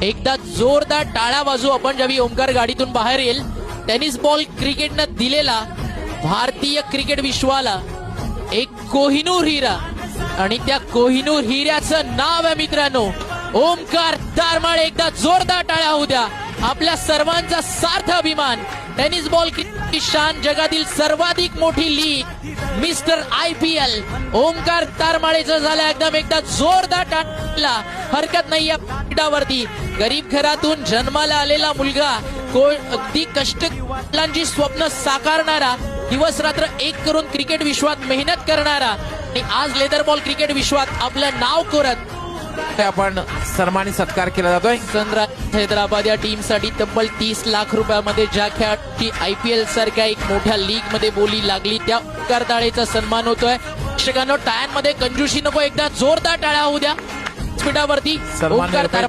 एकदा जोरदार टाळ्या वाजू आपण ज्यावेळी ओमकार गाडीतून बाहेर येईल. टेनिस बॉल क्रिकेटनं दिलेला भारतीय क्रिकेट विश्वाला एक कोहिनूर हिरा आणि त्या कोहिनूर हिऱ्याचं नाव आहे मित्रांनो ओमकार तारमाळे. एकदा जोरदार टाळ्या होऊ द्या. आपल्या सर्वांचा सार्थ अभिमान. टेनिस बॉल क्रिकेटची शान, जगातील सर्वाधिक मोठी लीग मिस्टर IPL ओमकार तारमाळेचं झालं एकदम एकदा जोरदार टाळ्या. हरकत नाही या पीठावरती. गरीब घरातून जन्माला आलेला मुलगा, अगदी कष्टाची स्वप्न साकारणारा, दिवस रात्र एक करून क्रिकेट विश्वात मेहनत करणारा आणि आज लेदर बॉल क्रिकेट विश्वात आपलं नाव करत आपण सन्मानित सत्कार केला जातोय. सनरायझर्स हैदराबाद या टीम साठी तब्बल 30 लाख रुपयामध्ये ज्या खेळाची IPL सारख्या एक मोठ्या लीग मध्ये बोली लागली त्या ओमकार ताळेचा सन्मान होतोय. प्रेक्षकांनो टाळ्यांमध्ये कंजूशी नको. एकदा जोरदार टाळ्या होऊ द्या. स्पीडावरती ओमकार तारे